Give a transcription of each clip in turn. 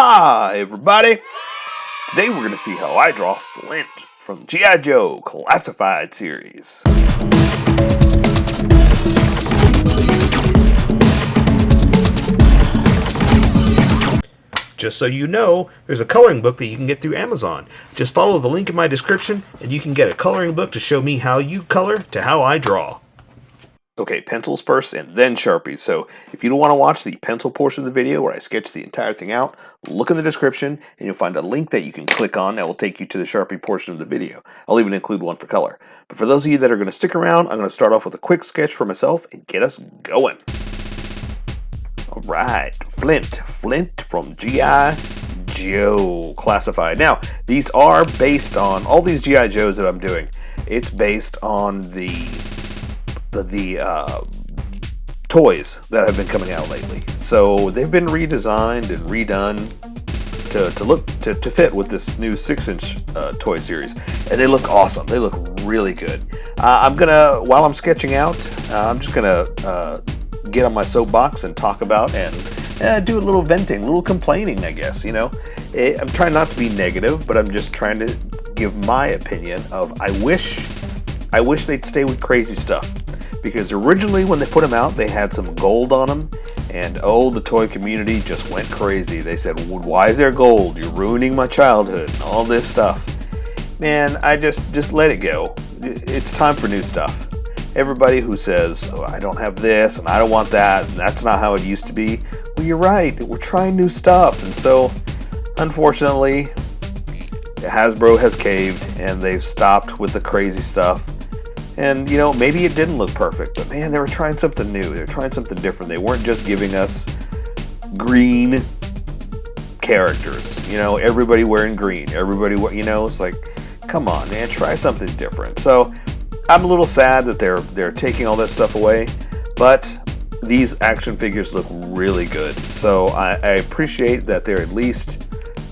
Hi everybody! Today we're going to see how I draw Flint from G.I. Joe Classified series. Just so you know, there's a coloring book that you can get through Amazon. Just follow the link in my description and you can get a coloring book to show me how you color to how I draw. Okay, pencils first and then Sharpies. So if you don't want to watch the pencil portion of the video where I sketch the entire thing out, look in the description and you'll find a link that you can click on that will take you to the Sharpie portion of the video. I'll even include one for color. But for those of you that are going to stick around, I'm going to start off with a quick sketch for myself and get us going. Alright, Flint from G.I. Joe Classified. Now, these are based on, all these G.I. Joes that I'm doing, it's based on the toys that have been coming out lately. So they've been redesigned and redone to fit with this new 6-inch toy series, and they look awesome. They look really good. While I'm sketching out, I'm just gonna get on my soapbox and talk about and do a little venting, a little complaining, I guess. You know, I'm trying not to be negative, but I'm just trying to give my opinion of I wish they'd stay with crazy stuff. Because originally when they put them out, they had some gold on them, and oh, the toy community just went crazy. They said, why is there gold? You're ruining my childhood, and all this stuff. Man, I just let it go. It's time for new stuff. Everybody who says, oh, I don't have this, and I don't want that, and that's not how it used to be. Well, you're right, we're trying new stuff, and so, unfortunately, Hasbro has caved, and they've stopped with the crazy stuff. And, you know, maybe it didn't look perfect, but man, they were trying something new. They were trying something different. They weren't just giving us green characters. You know, everybody wearing green. Everybody, you know, it's like, come on, man, try something different. So I'm a little sad that they're taking all that stuff away, but these action figures look really good. So I appreciate that they're at least,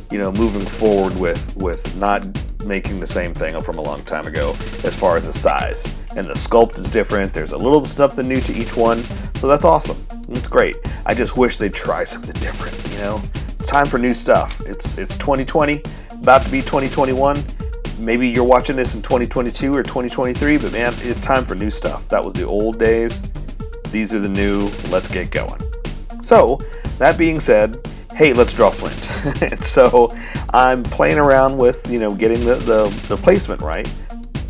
you know, moving forward with not making the same thing from a long time ago as far as the size. And the sculpt is different. There's a little something new to each one. So that's awesome. It's great. I just wish they'd try something different, you know? It's time for new stuff. It's 2020, about to be 2021. Maybe you're watching this in 2022 or 2023, but man, it's time for new stuff. That was the old days. These are the new. Let's get going. So, that being said, hey, let's draw Flint. And so I'm playing around with, you know, getting the placement right.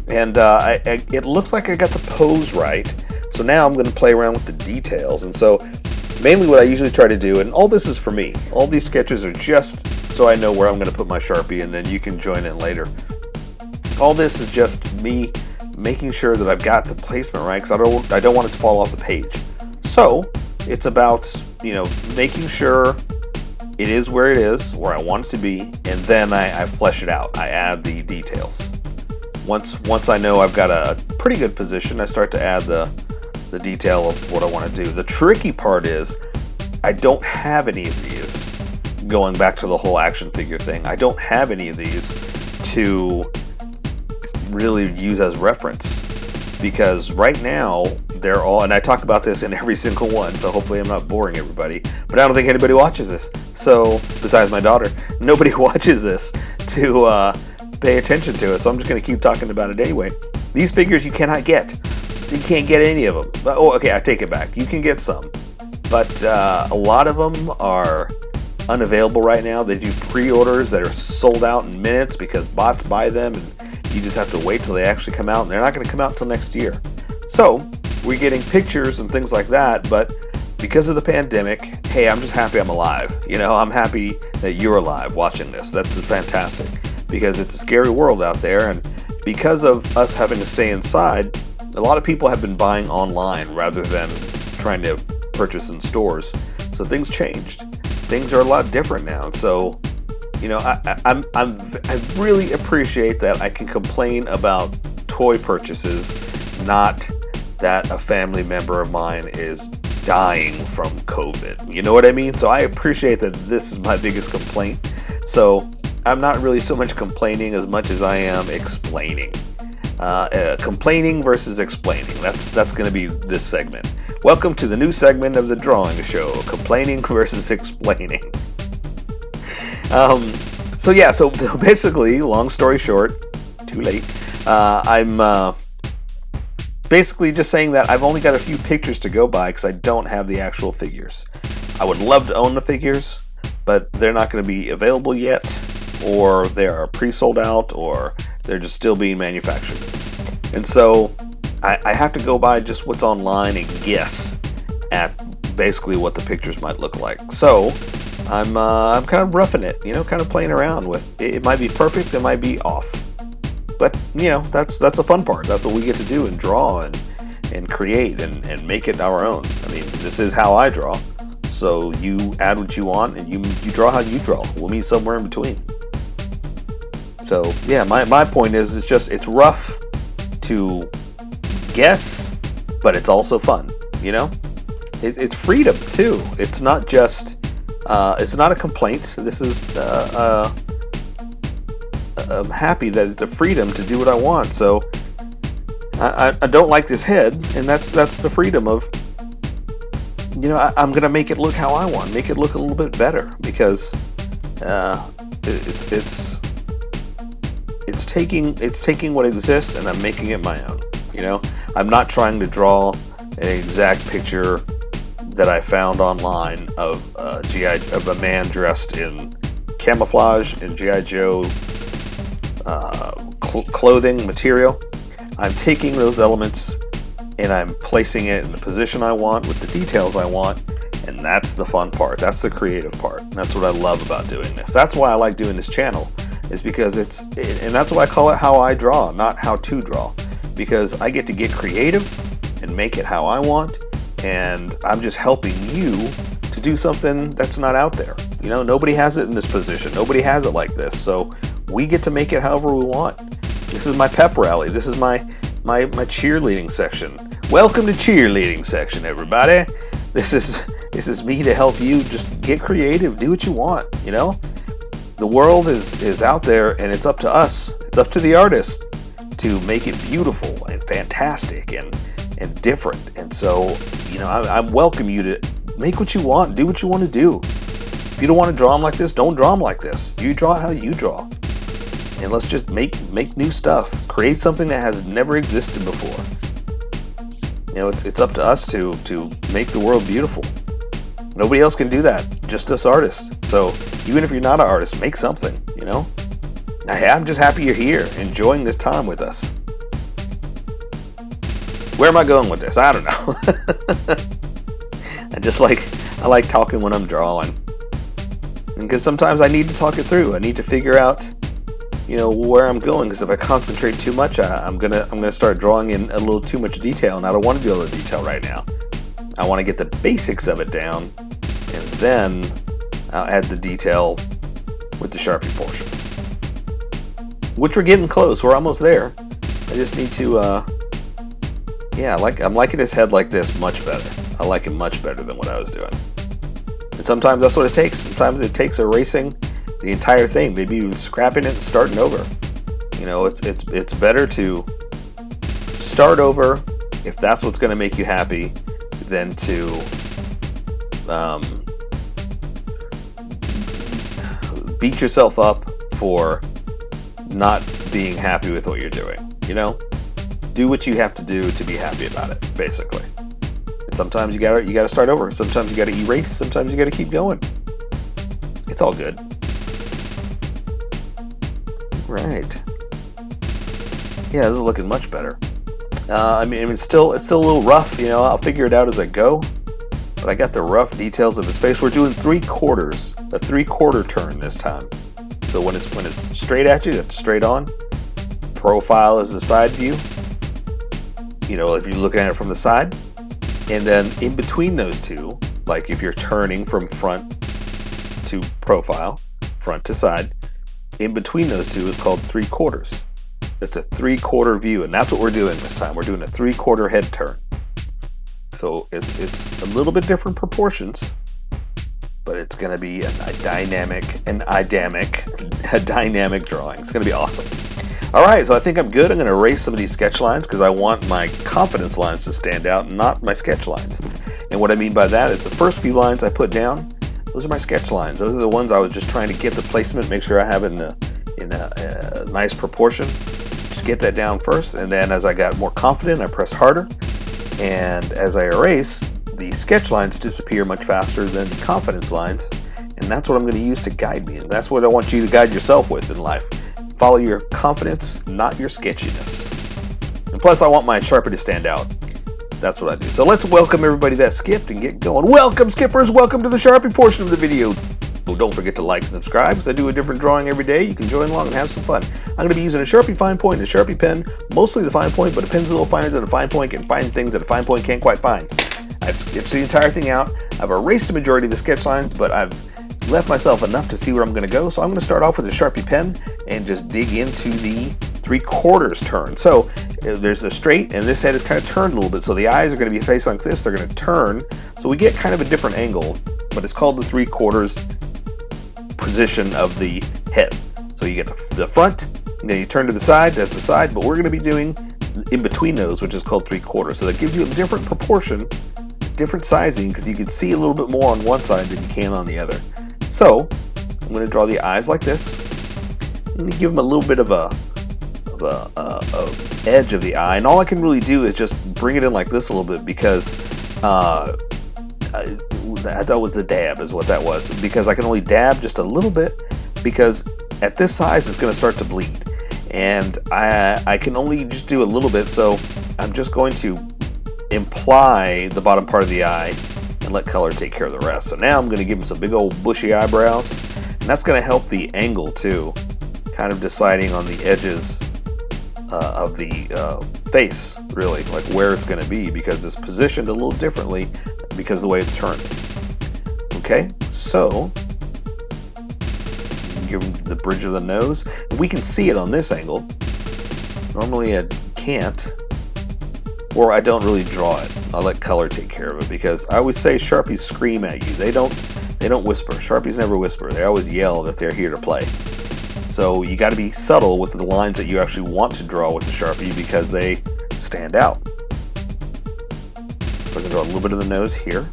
And it looks like I got the pose right. So now I'm going to play around with the details. And so mainly what I usually try to do, and all this is for me. All these sketches are just so I know where I'm going to put my Sharpie, and then you can join in later. All this is just me making sure that I've got the placement right, because I don't want it to fall off the page. So it's about, you know, making sure it is where it is, where I want it to be, and then I flesh it out. I add the details. Once I know I've got a pretty good position, I start to add the detail of what I want to do. The tricky part is I don't have any of these. Going back to the whole action figure thing, I don't have any of these to really use as reference, because right now they're all, and I talk about this in every single one, so hopefully I'm not boring everybody, but I don't think anybody watches this. So, besides my daughter, nobody watches this to pay attention to it, so I'm just going to keep talking about it anyway. These figures you cannot get. You can't get any of them. Oh, okay, I take it back. You can get some, but a lot of them are unavailable right now. They do pre-orders that are sold out in minutes because bots buy them, and you just have to wait till they actually come out, and they're not going to come out till next year. So, we're getting pictures and things like that, but because of the pandemic, hey, I'm just happy I'm alive. You know, I'm happy that you're alive watching this. That's fantastic, because it's a scary world out there, and because of us having to stay inside, a lot of people have been buying online rather than trying to purchase in stores. So things changed. Things are a lot different now. So, you know, I really appreciate that I can complain about toy purchases, not that a family member of mine is dying from COVID. You know what I mean? So I appreciate that this is my biggest complaint. So I'm not really so much complaining as much as I am explaining. Complaining versus explaining. That's going to be this segment. Welcome to the new segment of the drawing show, complaining versus explaining. So yeah, so basically, long story short, too late. I'm basically just saying that I've only got a few pictures to go by because I don't have the actual figures. I would love to own the figures, but they're not going to be available yet, or they are pre-sold out, or they're just still being manufactured. And so I have to go by just what's online and guess at basically what the pictures might look like. So I'm kind of roughing it, kind of playing around with it. It might be perfect, it might be off, but that's the fun part. That's what we get to do and draw and create and make it our own. I mean, this is how I draw. So you add what you want and you draw how you draw. We'll meet somewhere in between. So yeah, my point is it's rough to guess, but it's also fun. It's freedom too. It's not just it's not a complaint. This is I'm happy that it's a freedom to do what I want. So I don't like this head, and that's the freedom of I'm gonna make it look how I want, make it look a little bit better, because it's taking what exists and I'm making it my own. I'm not trying to draw an exact picture that I found online of of a man dressed in camouflage and G.I. Joe clothing material. I'm taking those elements and I'm placing it in the position I want with the details I want, and that's the fun part. That's the creative part. And that's what I love about doing this. That's why I like doing this channel, is because and that's why I call it How I Draw, not How to Draw, because I get to get creative and make it how I want, and I'm just helping you to do something that's not out there. Nobody has it in this position. Nobody has it like this. So we get to make it however we want. This is my pep rally. This is my cheerleading section. Welcome to cheerleading section, everybody. This is me to help you just get creative, do what you want. The world is out there, and it's up to us. It's up to the artist to make it beautiful and fantastic and different. And so, I welcome you to make what you want, do what you want to do. If you don't want to draw them like this, don't draw them like this. You draw how you draw. And let's just make new stuff. Create something that has never existed before. It's up to us to make the world beautiful. Nobody else can do that, just us artists. So even if you're not an artist, make something, I'm just happy you're here, enjoying this time with us. Where am I going with this? I don't know. I like talking when I'm drawing. Because sometimes I need to talk it through. I need to figure out where I'm going, because if I concentrate too much, I'm gonna start drawing in a little too much detail, and I don't want to do all the detail right now. I want to get the basics of it down, and then I'll add the detail with the Sharpie portion, which we're getting close. We're almost there. I just need to I'm liking his head like this much better. I like it much better than what I was doing. And sometimes that's what it takes. Sometimes it takes erasing the entire thing, maybe even scrapping it and starting over. It's better to start over if that's what's going to make you happy than to beat yourself up for not being happy with what you're doing. Do what you have to do to be happy about it, basically. And sometimes you gotta start over. Sometimes you gotta erase. Sometimes you gotta keep going. It's all good. Right. Yeah, this is looking much better. It's still a little rough. I'll figure it out as I go. But I got the rough details of his face. We're doing 3/4, a 3/4 turn this time. So when it's straight at you, that's straight on. Profile is the side view. If you're looking at it from the side, and then in between those two, like if you're turning from front to profile, front to side, in between those two is called 3/4. It's a 3/4 view, and that's what we're doing this time. We're doing a 3/4 head turn. So it's a little bit different proportions, but it's going to be a dynamic drawing. It's going to be awesome. All right, so I think I'm good. I'm going to erase some of these sketch lines because I want my confidence lines to stand out, not my sketch lines. And what I mean by that is the first few lines I put down, those are my sketch lines. Those are the ones I was just trying to get the placement, make sure I have it in a nice proportion. Just get that down first, and then as I got more confident, I pressed harder. And as I erase, the sketch lines disappear much faster than the confidence lines. And that's what I'm going to use to guide me. And that's what I want you to guide yourself with in life. Follow your confidence, not your sketchiness. And plus, I want my Sharpie to stand out. That's what I do. So let's welcome everybody that skipped and get going. Welcome, skippers. Welcome to the Sharpie portion of the video. Oh, don't forget to like and subscribe, because I do a different drawing every day. You can join along and have some fun. I'm going to be using a Sharpie fine point and a Sharpie pen, mostly the fine point, but a pen's a little finer than a fine point can find things that a fine point can't quite find. I've sketched the entire thing out. I've erased the majority of the sketch lines, but I've left myself enough to see where I'm going to go. So I'm going to start off with a Sharpie pen and just dig into the 3/4 turn. So there's a straight, and this head is kind of turned a little bit. So the eyes are going to be facing like this. They're going to turn. So we get kind of a different angle, but it's called the 3/4 position of the head. So you get the front, and then you turn to the side. That's the side, but we're going to be doing in between those, which is called 3/4. So that gives you a different proportion, different sizing, because you can see a little bit more on one side than you can on the other. So I'm going to draw the eyes like this. I'm going to give them a little bit of a edge of the eye, and all I can really do is just bring it in like this a little bit, because I thought was the dab is what that was, because I can only dab just a little bit, because at this size it's going to start to bleed, and I can only just do a little bit. So I'm just going to imply the bottom part of the eye and let color take care of the rest. So now I'm going to give him some big old bushy eyebrows, and that's going to help the angle too, kind of deciding on the edges of the face, really, like where it's going to be, because it's positioned a little differently because of the way it's turned. Okay, so give him the bridge of the nose. We can see it on this angle. Normally I can't, or I don't really draw it. I'll let color take care of it, because I always say Sharpies scream at you. They don't whisper. Sharpies never whisper. They always yell that they're here to play. So you got to be subtle with the lines that you actually want to draw with the Sharpie, because they stand out. So I can draw a little bit of the nose here.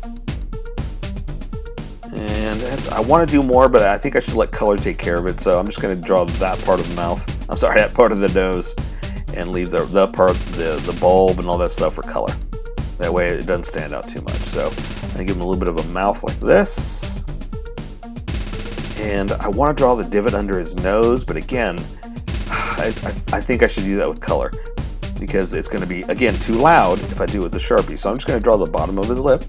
And I want to do more, but I think I should let color take care of it. So I'm just going to draw that part of the mouth. I'm sorry, that part of the nose, and leave the part, the bulb and all that stuff for color. That way it doesn't stand out too much. So I'm going to give him a little bit of a mouth like this. And I want to draw the divot under his nose, but again, I think I should do that with color, because it's going to be, again, too loud if I do it with the Sharpie. So I'm just going to draw the bottom of his lip,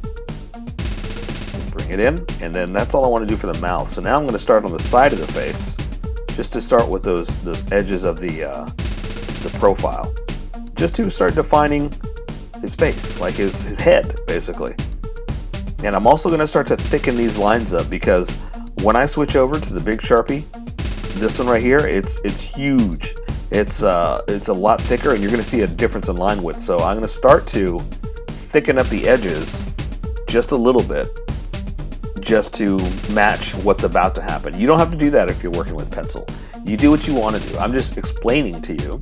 bring it in, and then that's all I want to do for the mouth. So now I'm going to start on the side of the face, just to start with those edges of the profile, just to start defining his face, like his head, basically. And I'm also going to start to thicken these lines up, because when I switch over to the big Sharpie, this one right here, it's huge. It's a lot thicker, and you're going to see a difference in line width. So I'm going to start to thicken up the edges just a little bit, just to match what's about to happen. You don't have to do that if you're working with pencil. You do what you want to do. I'm just explaining to you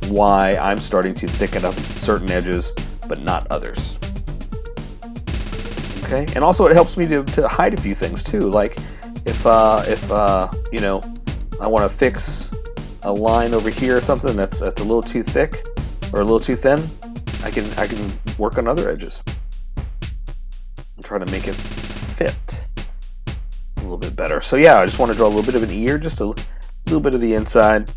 why I'm starting to thicken up certain edges, but not others. Okay, and also it helps me to hide a few things too, like if you know, I want to fix a line over here or something that's a little too thick or a little too thin, I can work on other edges and try to make it fit a little bit better. So yeah, I just want to draw a little bit of an ear, just a little bit of the inside,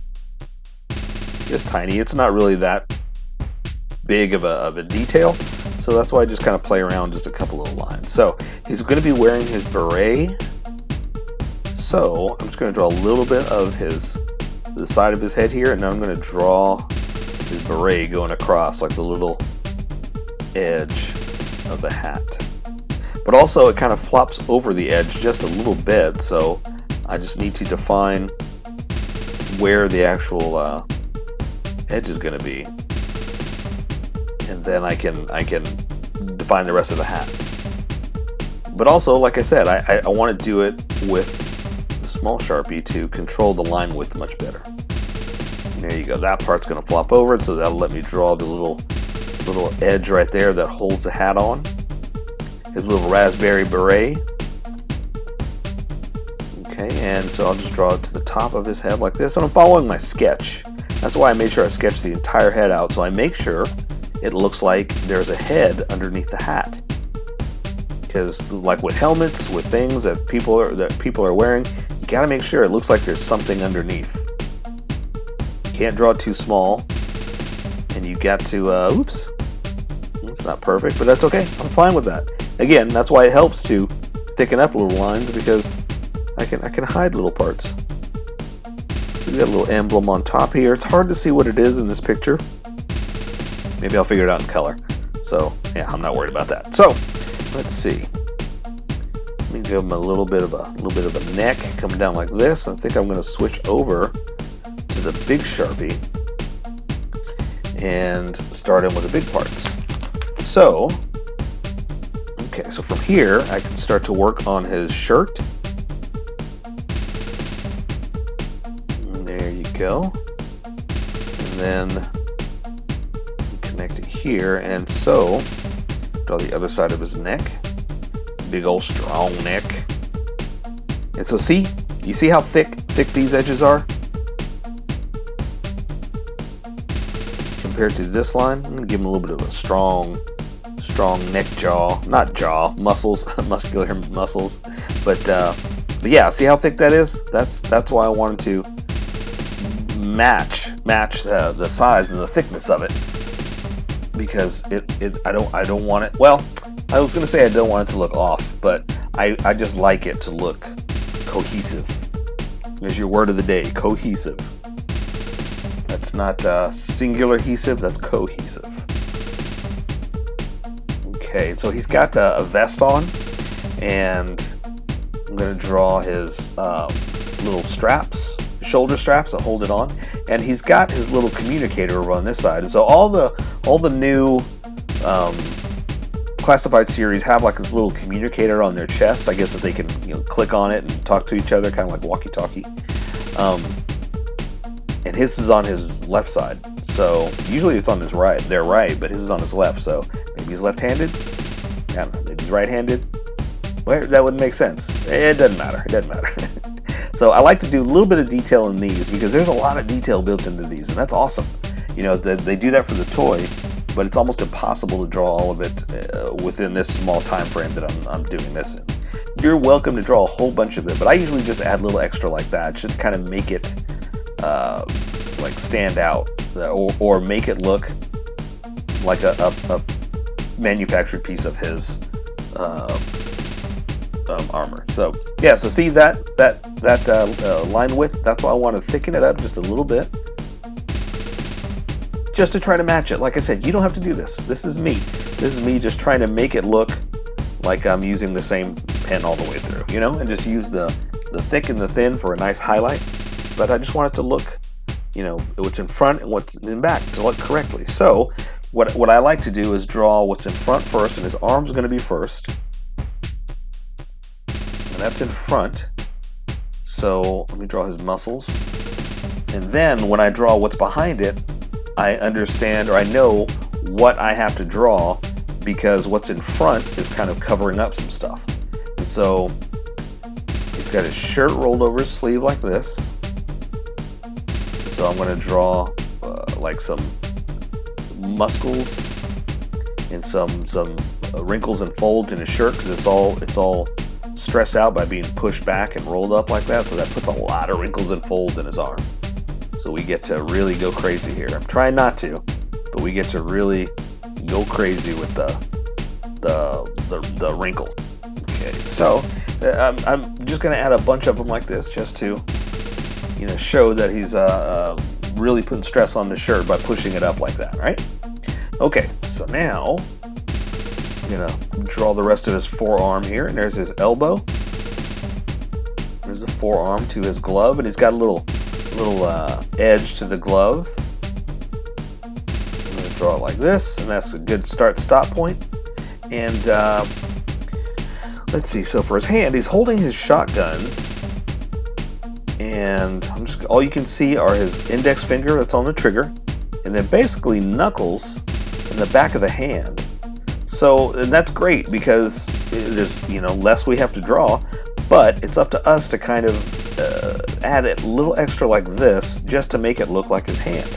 just tiny. It's not really that big of a detail, so that's why I just kind of play around just a couple little lines. So he's going to be wearing his beret. So I'm just going to draw a little bit of the side of his head here, and then I'm going to draw his beret going across, like the little edge of the hat. But also it kind of flops over the edge just a little bit, so I just need to define where the actual edge is going to be, and then I can define the rest of the hat. But also, like I said, I want to do it with small Sharpie to control the line width much better. There you go. That part's going to flop over, so that'll let me draw the little edge right there that holds the hat on. His little raspberry beret. Okay, and so I'll just draw it to the top of his head like this, and I'm following my sketch. That's why I made sure I sketched the entire head out, so I make sure it looks like there's a head underneath the hat. Because like with helmets, with things that people are wearing, you gotta make sure it looks like there's something underneath. You can't draw it too small, and you got to, oops, it's not perfect, but that's okay. I'm fine with that. Again, that's why it helps to thicken up little lines, because I can hide little parts. We got a little emblem on top here. It's hard to see what it is in this picture. Maybe I'll figure it out in color. So yeah, I'm not worried about that. So let's see. Let me give him a little bit of a neck coming down like this. I think I'm going to switch over to the big Sharpie and start in with the big parts. So okay, so from here I can start to work on his shirt. Go, and then connect it here, and so draw the other side of his neck. Big old strong neck. And so see, you see how thick these edges are compared to this line. I'm gonna give him a little bit of a strong neck jaw, not jaw, muscles, muscular muscles, but yeah, see how thick that is? That's why I wanted to match the size and the thickness of it, because I don't want it, well, I was gonna say I don't want it to look off, but I just like it to look cohesive. There's your word of the day, cohesive. That's not singular adhesive, that's cohesive. Okay, so he's got a vest on, and I'm gonna draw his little straps, shoulder straps that hold it on, and he's got his little communicator over on this side. And so all the new classified series have like this little communicator on their chest, I guess, that they can click on it and talk to each other, kind of like walkie-talkie. And his is on his left side, so usually it's on his right, their right, but his is on his left. So maybe he's left-handed. I don't know. Maybe he's right-handed. Well, that wouldn't make sense. It doesn't matter. It doesn't matter. So I like to do a little bit of detail in these, because there's a lot of detail built into these, and that's awesome. They do that for the toy, but it's almost impossible to draw all of it within this small time frame that I'm doing this in. You're welcome to draw a whole bunch of it, but I usually just add a little extra like that, just to kind of make it like stand out, or make it look like a manufactured piece of his armor. So yeah, so see that line width, that's why I want to thicken it up just a little bit, just to try to match it. Like I said, you don't have to do this. This is me just trying to make it look like I'm using the same pen all the way through, and just use the thick and the thin for a nice highlight. But I just want it to look, what's in front and what's in back to look correctly. So what I like to do is draw what's in front first, and his arm's going to be first. And that's in front. So let me draw his muscles. And then when I draw what's behind it, I understand, or I know what I have to draw, because what's in front is kind of covering up some stuff. And so he's got his shirt rolled over his sleeve like this. So I'm going to draw like some muscles and some wrinkles and folds in his shirt, because it's all stressed out by being pushed back and rolled up like that. So that puts a lot of wrinkles and folds in his arm. So we get to really go crazy here. I'm trying not to, but we get to really go crazy with the wrinkles. Okay, so I'm just going to add a bunch of them like this, just to show that he's really putting stress on the shirt by pushing it up like that, right? Okay, so now I'm gonna draw the rest of his forearm here, and there's his elbow. There's a forearm to his glove, and he's got a little edge to the glove. I'm gonna draw it like this, and that's a good start-stop point. And let's see. So for his hand, he's holding his shotgun. And all you can see are his index finger that's on the trigger, and then basically knuckles in the back of the hand. So, and that's great, because there's less we have to draw, but it's up to us to kind of add a little extra like this just to make it look like his hand.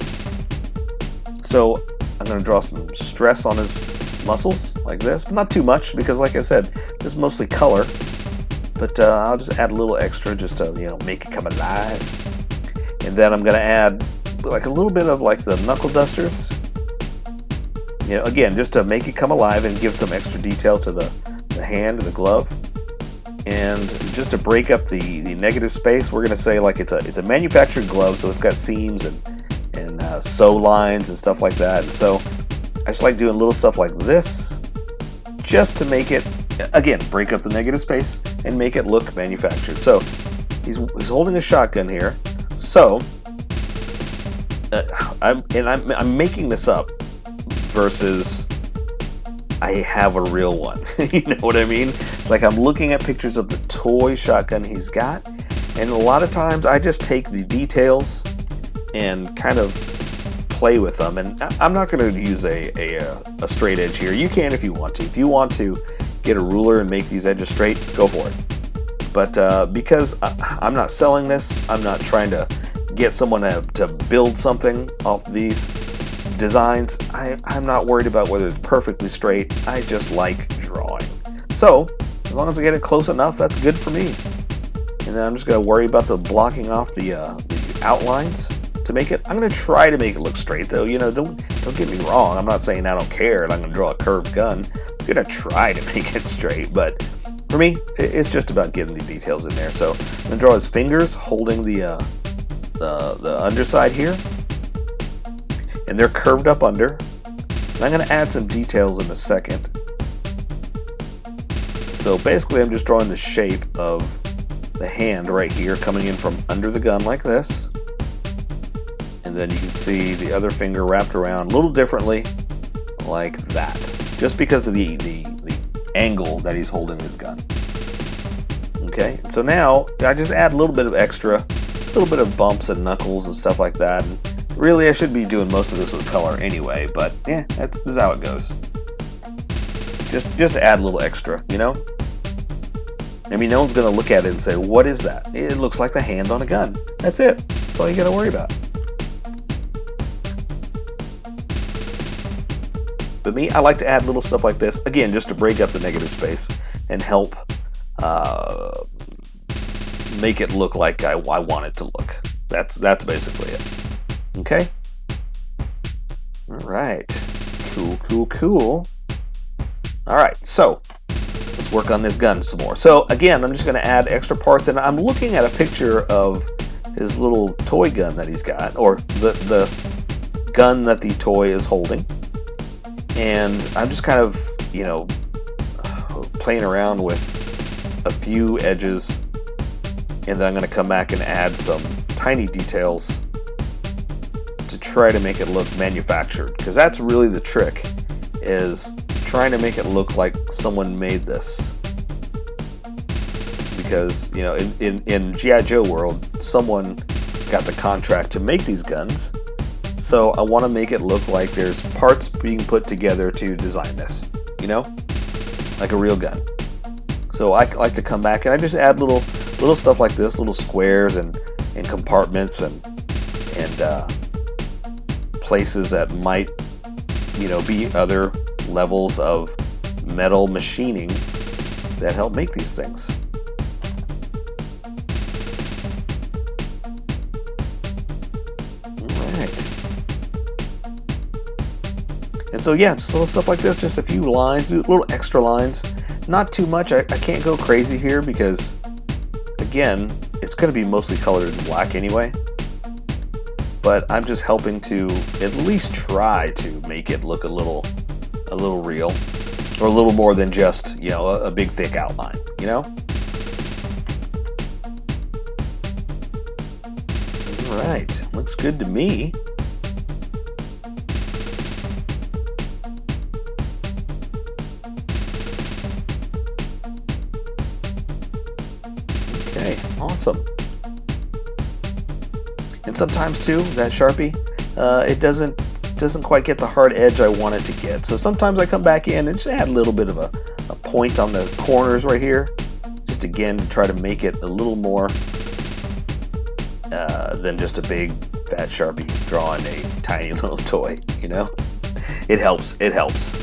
So I'm going to draw some stress on his muscles like this, but not too much because, like I said, this is mostly color. But I'll just add a little extra just to, you know, make it come alive. And then I'm going to add like a little bit of like the knuckle dusters. You know, again, just to make it come alive and give some extra detail to the hand and the glove. And just to break up the negative space, we're going to say like it's a manufactured glove, so it's got seams and sew lines and stuff like that. And so I just like doing little stuff like this just to make it, again, break up the negative space and make it look manufactured. So he's holding a shotgun here. So I'm making this up versus I have a real one. You know what I mean? It's like I'm looking at pictures of the toy shotgun he's got, and a lot of times I just take the details and kind of play with them. And I'm not going to use a straight edge here. You can if you want to. If you want to get a ruler and make these edges straight, go for it. But because I'm not selling this, I'm not trying to get someone to build something off these designs. I'm not worried about whether it's perfectly straight. I just like drawing. So as long as I get it close enough, that's good for me. And then I'm just going to worry about the blocking off the outlines to make it. I'm going to try to make it look straight, though. You know, don't get me wrong. I'm not saying I don't care and I'm going to draw a curved gun. I'm going to try to make it straight, but for me, it's just about getting the details in there. So I'm going to draw his fingers holding the underside here, and they're curved up under. And I'm going to add some details in a second. So basically, I'm just drawing the shape of the hand right here coming in from under the gun like this. And then you can see the other finger wrapped around a little differently like that, just because of the angle that he's holding his gun. Okay, so now I just add a little bit of extra, a little bit of bumps and knuckles and stuff like that. And really, I should be doing most of this with color anyway, but yeah, this is how it goes. Just to add a little extra, you know? I mean, no one's going to look at it and say, what is that? It looks like the hand on a gun. That's it. That's all you got to worry about. But me, I like to add little stuff like this, again, just to break up the negative space and help make it look like I want it to look. That's basically it. Okay? All right. Cool. All right, so let's work on this gun some more. So again, I'm just going to add extra parts, and I'm looking at a picture of his little toy gun that he's got, or the gun that the toy is holding. And I'm just kind of, you know, playing around with a few edges, and then I'm going to come back and add some tiny details to try to make it look manufactured, because that's really the trick, is trying to make it look like someone made this. Because, you know, in G.I. Joe world, someone got the contract to make these guns. So I want to make it look like there's parts being put together to design this, you know, like a real gun. So I like to come back and I just add little stuff like this, little squares and compartments and places that might, you know, be other levels of metal machining that help make these things. And so yeah, just little stuff like this, just a few lines, little extra lines. Not too much. I can't go crazy here because, again, it's going to be mostly colored in black anyway. But I'm just helping to at least try to make it look a little real, or a little more than just, you know, a big thick outline, you know? All right, looks good to me. Okay, awesome. And sometimes too, that Sharpie, it doesn't quite get the hard edge I want it to get. So sometimes I come back in and just add a little bit of a point on the corners right here, just again to try to make it a little more than just a big fat Sharpie drawing a tiny little toy, you know? It helps, it helps.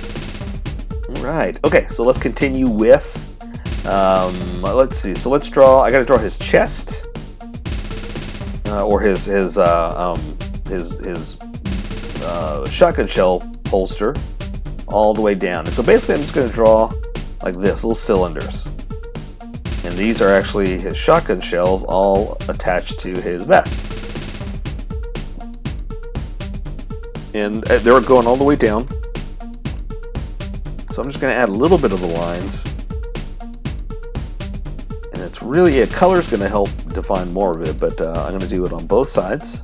All right, okay, so let's continue with, let's see, so let's draw, I gotta draw his chest, or his shotgun shell holster all the way down. And so basically I'm just gonna draw like this, little cylinders. And these are actually his shotgun shells all attached to his vest. And they're going all the way down. So I'm just going to add a little bit of the lines. And it's really, color is going to help define more of it, but I'm going to do it on both sides.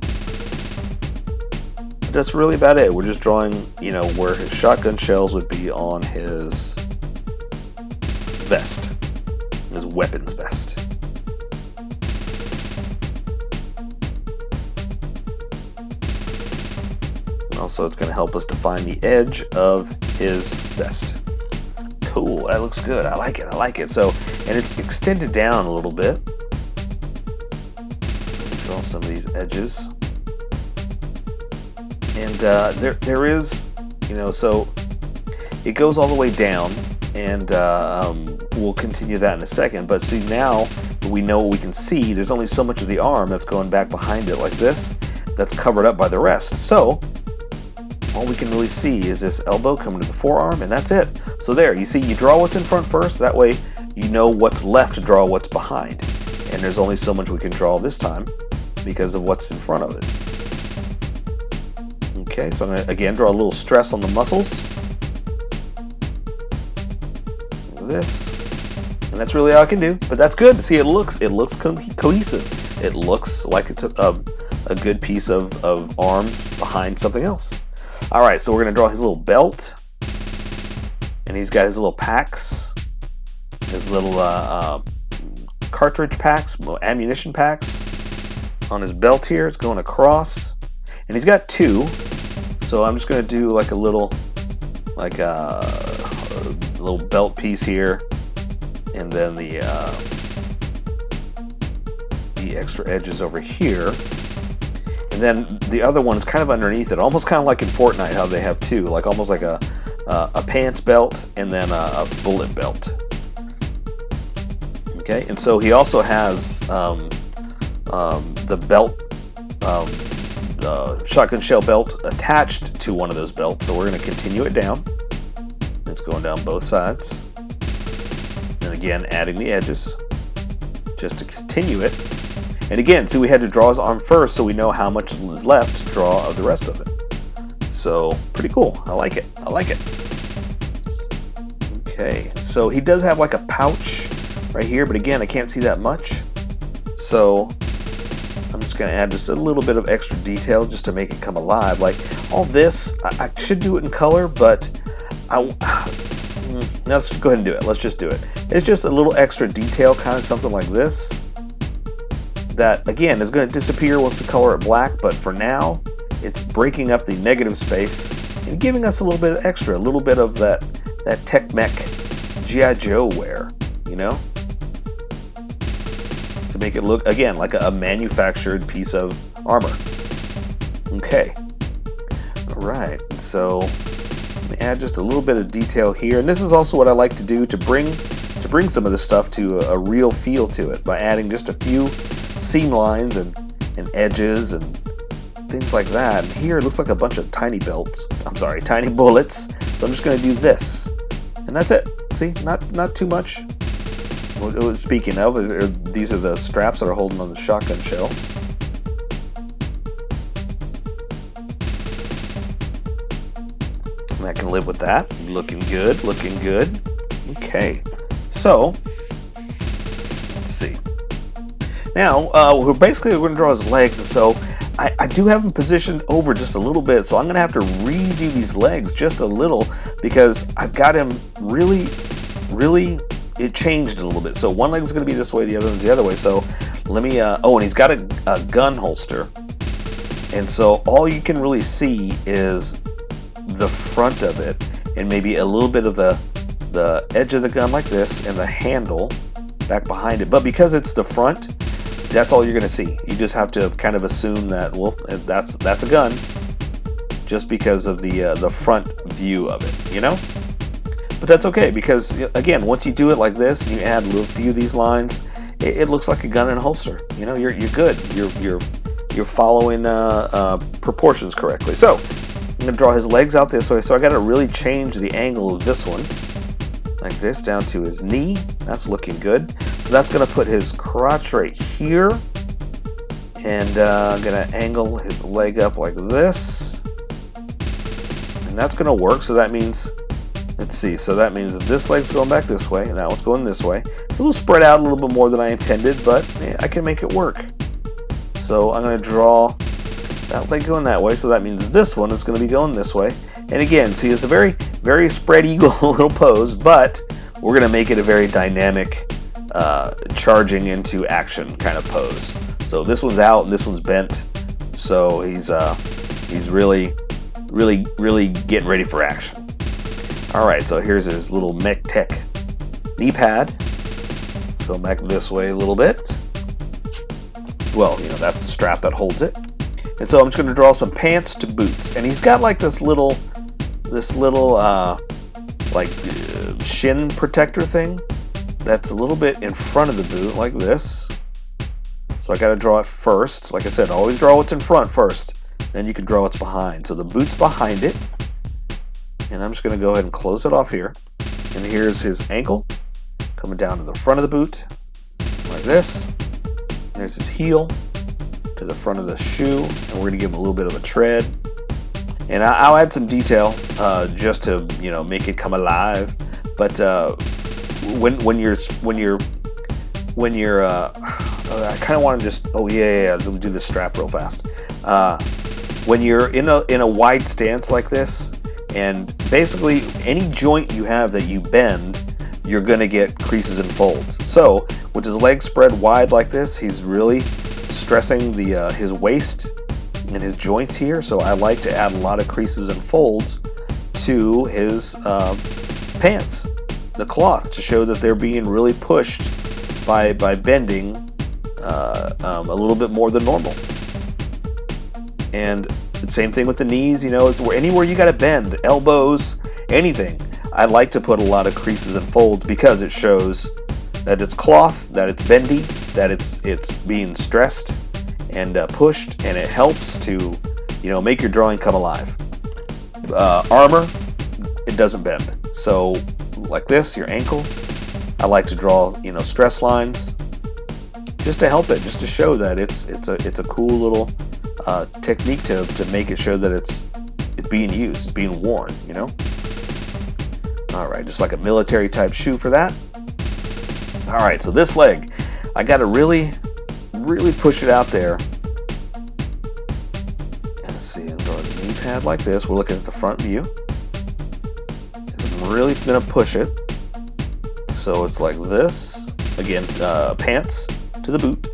But that's really about it. We're just drawing, you know, where his shotgun shells would be on his vest. His weapons vest. And also it's going to help us define the edge of his vest. Cool, that looks good. I like it, I like it. So, and it's extended down a little bit. Draw some of these edges. And there is, you know, so it goes all the way down, and we'll continue that in a second. But see, now we know what we can see. There's only so much of the arm that's going back behind it like this, that's covered up by the rest. So all we can really see is this elbow coming to the forearm, and that's it. So there, you see, you draw what's in front first, that way you know what's left to draw what's behind. And there's only so much we can draw this time because of what's in front of it. Okay, so I'm going to again draw a little stress on the muscles. This, and that's really all I can do, but that's good. See, it looks cohesive. It looks like it's a good piece of arms behind something else. All right, so we're gonna draw his little belt, and he's got his little packs, his little cartridge packs, ammunition packs on his belt here. It's going across, and he's got two. So I'm just gonna do like a little, like little belt piece here, and then the extra edges over here, and then the other one is kind of underneath it, almost kind of like in Fortnite how they have two, like almost like a pants belt and then a bullet belt. Okay, and so he also has the belt, shotgun shell belt attached to one of those belts. So we're going to continue it down. It's going down both sides, and again adding the edges just to continue it. And again, see, we had to draw his arm first so we know how much is left to draw of the rest of it. So pretty cool. I like it. I like it. Okay, so he does have like a pouch right here, but again, I can't see that much. So I'm just going to add just a little bit of extra detail just to make it come alive. Like all this, I should do it in color, but let's go ahead and do it. Let's just do it. It's just a little extra detail, kind of something like this, that again is going to disappear once we color it black, but for now it's breaking up the negative space and giving us a little bit of extra, a little bit of that Tech-Mech G.I. Joe wear, you know, to make it look again like a manufactured piece of armor. Okay, all right, so let me add just a little bit of detail here, and this is also what I like to do to bring some of this stuff to a real feel to it, by adding just a few seam lines and edges and things like that. And here it looks like a bunch of tiny bullets. So I'm just going to do this, and that's it. See, not too much. Speaking of, these are the straps that are holding on the shotgun shells. And I can live with that. Looking good, looking good. Okay, so let's see. Now, we're going to draw his legs, and so I do have him positioned over just a little bit, so I'm going to have to redo these legs just a little, because I've got him really, it changed a little bit. So one leg is going to be this way, the other one's the other way. So let me, and he's got a gun holster, and so all you can really see is the front of it, and maybe a little bit of the edge of the gun like this, and the handle, back behind it. But because it's the front, that's all you're going to see. You just have to kind of assume that, well, that's a gun, just because of the front view of it, you know. But that's okay, because again, once you do it like this, and you add a few of these lines, it looks like a gun in a holster. You know, you're good. You're following proportions correctly. So I'm going to draw his legs out this way. So I got to really change the angle of this one, like this, down to his knee. That's looking good. So that's going to put his crotch right here, and I'm going to angle his leg up like this, and that's going to work. So that means, let's see, so that means that this leg's going back this way, and that one's going this way. It's a little spread out a little bit more than I intended, but I can make it work. So I'm going to draw that leg going that way, so that means this one is going to be going this way. And again, see, it's a very, very spread eagle little pose, but we're going to make it a very dynamic, charging into action kind of pose. So this one's out and this one's bent, so he's really getting ready for action. All right, so here's his little Mech Tech knee pad. Go back this way a little bit. Well, you know, that's the strap that holds it. And so I'm just going to draw some pants to boots, and he's got like this little shin protector thing that's a little bit in front of the boot, like this. So I got to draw it first. Like I said, always draw what's in front first, then you can draw what's behind. So the boot's behind it, and I'm just going to go ahead and close it off here. And here's his ankle coming down to the front of the boot, like this. There's his heel to the front of the shoe, and we're going to give him a little bit of a tread. And I'll add some detail just to, you know, make it come alive. But when you're I kind of want to just, oh yeah, let me do this strap real fast. When you're in a wide stance like this, and basically any joint you have that you bend, you're gonna get creases and folds. So with his legs spread wide like this, he's really stressing his waist and his joints here. So I like to add a lot of creases and folds to his pants, the cloth, to show that they're being really pushed by bending a little bit more than normal. And the same thing with the knees, you know, it's anywhere you got to bend, elbows, anything. I like to put a lot of creases and folds because it shows that it's cloth, that it's bendy, that it's being stressed and pushed, and it helps to, you know, make your drawing come alive. Armor, it doesn't bend. So like this, your ankle, I like to draw, you know, stress lines just to help it, just to show that it's a cool little technique to make it show that it's being used, it's being worn, you know. All right, just like a military type shoe for that. All right, so this leg, I got to really push it out there. Let's see, I'll draw a knee pad like this. We're looking at the front view. I'm really gonna push it, so it's like this. Again, pants to the boot,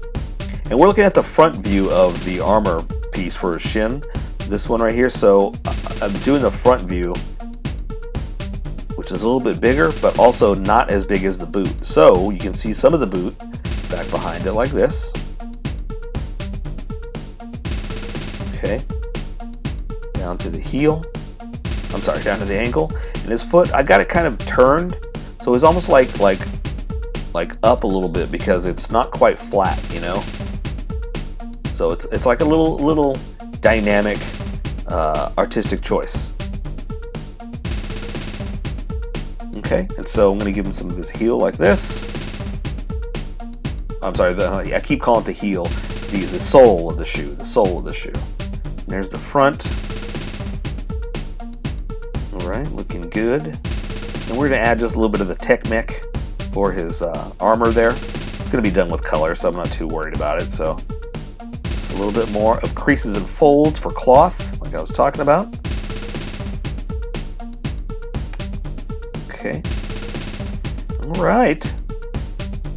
and we're looking at the front view of the armor piece for his shin. This one right here. So I'm doing the front view, which is a little bit bigger, but also not as big as the boot. So you can see some of the boot back behind it like this. Okay. Down to the heel. I'm sorry, down to the ankle. And his foot, I got it kind of turned. So it's almost like up a little bit because it's not quite flat, you know? So it's like a little dynamic, artistic choice. Okay, and so I'm going to give him some of his heel like this. I'm sorry, I keep calling it the heel, the sole of the shoe, the sole of the shoe. And there's the front. All right, looking good. And we're going to add just a little bit of the tech mech for his armor there. It's going to be done with color, so I'm not too worried about it. So just a little bit more of creases and folds for cloth, like I was talking about. Okay. All right.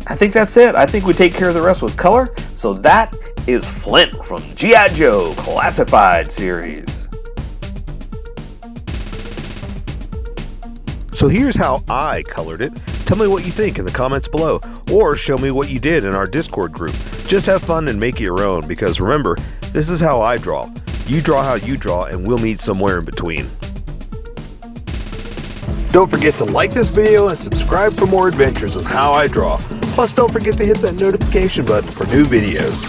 I think that's it. I think we take care of the rest with color. So that is Flint from G.I. Joe Classified series. So here's how I colored it. Tell me what you think in the comments below. or show me what you did in our Discord group. Just have fun and make it your own, because remember, this is how I draw. You draw how you draw, and we'll meet somewhere in between. Don't forget to like this video and subscribe for more adventures with How I Draw. Plus, don't forget to hit that notification button for new videos.